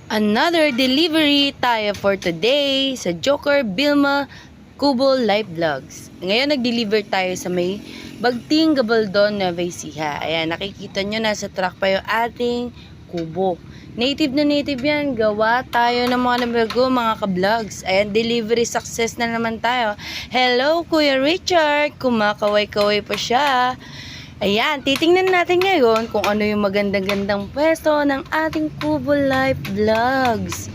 Another delivery tayo for today sa Joker Vilma Kubo Life Vlogs. Ngayon nag-deliver tayo sa may Bagting Gabaldon, Nueva Ecija. Ayan, nakikita nyo nasa truck pa yung ating kubo. Native na native yan. Gawa tayo ng mga nabago, mga ka-vlogs. Ayan, delivery success na naman tayo. Hello, Kuya Richard. Kumakaway-kaway pa siya. Ayan, titingnan natin ngayon kung ano yung magandang-gandang pwesto ng ating Kubo Life Vlogs.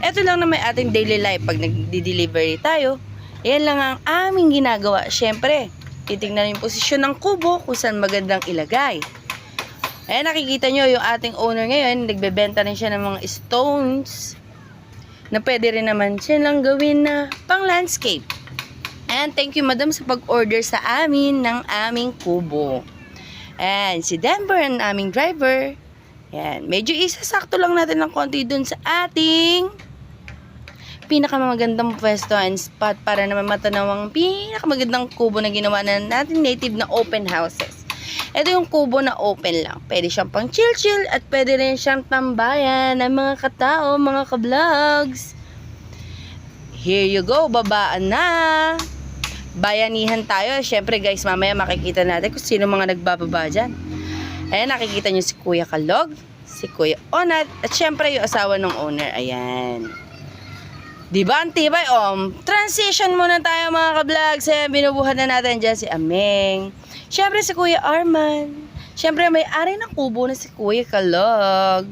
Ito lang naman ating daily life pag nagdi-delivery tayo. Ayan lang ang aming ginagawa. Siyempre, titingnan yung posisyon ng kubo kung saan magandang ilagay. Ayan, nakikita nyo yung ating owner ngayon. Nagbebenta rin siya ng mga stones na pwede rin naman siya lang gawin na pang landscape. And thank you madam sa pag-order sa amin ng aming kubo. And si Denver ang aming driver. Yan, medyo isasakto lang natin ng konti dun sa ating pinakamagandang pwesto and spot para naman matanaw ang pinakamagandang kubo na ginawa na natin native na open houses. Ito yung kubo na open lang. Pwede siyang pang chill-chill at pwede rin siyang tambayan ng mga katao, mga ka-vlogs. Here you go, babaan na. Bayanihan tayo. Siyempre guys, mamaya makikita natin kung sino mga nagbababa dyan. Ayan, nakikita nyo si Kuya Kalog, si Kuya Onat, at siyempre yung asawa ng owner. Ayan. Diba ang tibay? Transition muna tayo mga ka-vlogs. Ayan, binubuhat na natin dyan si Ameng. Siyempre si Kuya Arman. Siyempre may-ari ng kubo na si Kuya Kalog.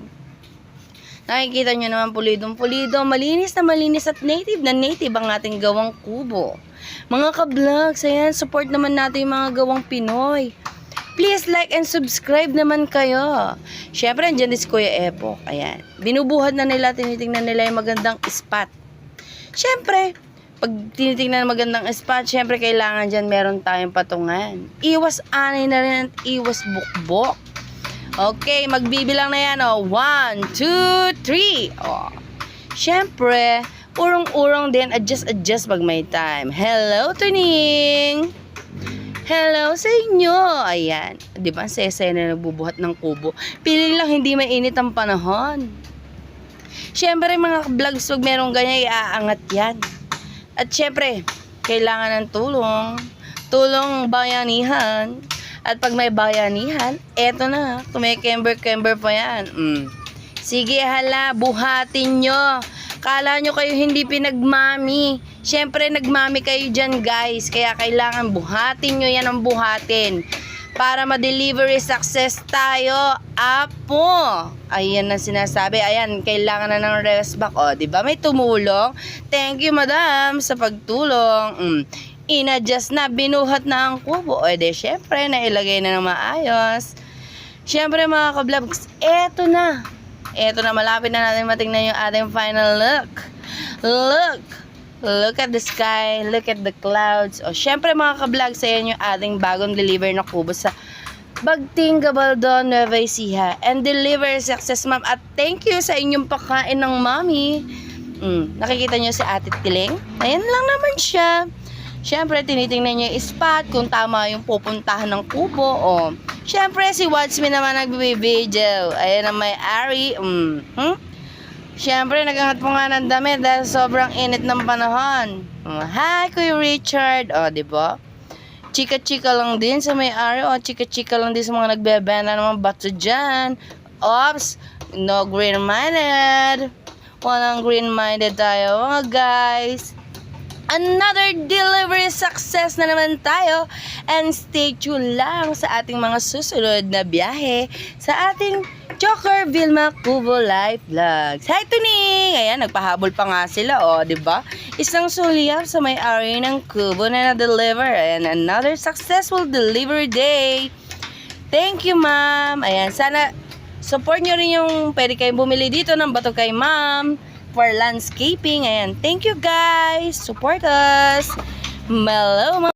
Nakikita nyo naman pulidong-pulido, malinis at native na native ang ating gawang kubo. Mga ka-vlogs, ayan, support naman natin yung mga gawang Pinoy. Please like and subscribe naman kayo. Siyempre, andyan din si Kuya Epok. Ayan, binubuhat na nila, tinitingnan nila yung magandang spot. Siyempre, pag tinitingnan ng magandang spot, siyempre kailangan dyan meron tayong patungan. Iwas anay na rin at iwas bukbok. Okay, magbibilang na yan, 1, 2, 3. Siyempre, urong-urong din, adjust pag may time. Hello, Tuning! Hello sa inyo! Ayan, di ba, sesay na nagbubuhat ng kubo. Pili lang hindi mainit ang panahon. Siyempre, mga vlogs, pag merong ganyan, iaangat yan. At siyempre, kailangan ng tulong bayanihan. At pag may bayanihan, eto na, kumikember-kember pa yan. Sige, hala, buhatin nyo. Kala nyo kayo hindi pinagmami. Siyempre, nagmami kayo dyan, guys. Kaya kailangan buhatin nyo yan ang buhatin. Para ma-delivery success tayo. Apo! Ayan na sinasabi. Ayan, kailangan na ng rest back. O, diba? May tumulong. Thank you, madam, sa pagtulong. Inadjust na, binuhat na ang kubo. O, de, syempre, nailagay na ng maayos. Syempre, mga ka-vlogs, eto na. Eto na, malapit na natin matingnan yung ating final look. Look at the sky, look at the clouds. O, syempre, mga ka-vlogs, ayan yung ating bagong deliver na kubo sa Bagting Gabaldon, Nueva Ecija. And deliver success, ma'am. At thank you sa inyong pagkain ng mami. Nakikita nyo si Ate Tiling? Ayan lang naman siya. Siyempre, tinitingnan niya yung spot, kung tama yung pupuntahan ng kubo. O, siyempre, si Watsme naman nagbibideo. Ayan ang may-ari. Siyempre, naghangat po nga ng damit dahil sobrang init ng panahon. Hi, Kuya Richard. O, diba? Chika-chika lang din sa may-ari. O, chika-chika lang din sa mga nagbebenta ng mga bato dyan. Ops, no green-minded. Walang green-minded tayo, mga guys. Another delivery success na naman tayo. And stay tuned lang sa ating mga susunod na biyahe sa ating Joker Vilma Kubo Life Vlogs. Hi, Tuning! Ayan, nagpahabol pa nga sila, diba? Isang sulyap sa may-ari ng kubo na na-deliver. And another successful delivery day. Thank you, ma'am. Ayan, sana support nyo rin yung pwede kayong bumili dito ng bato kay ma'am for landscaping. Ayan, thank you guys. Support us. Hello,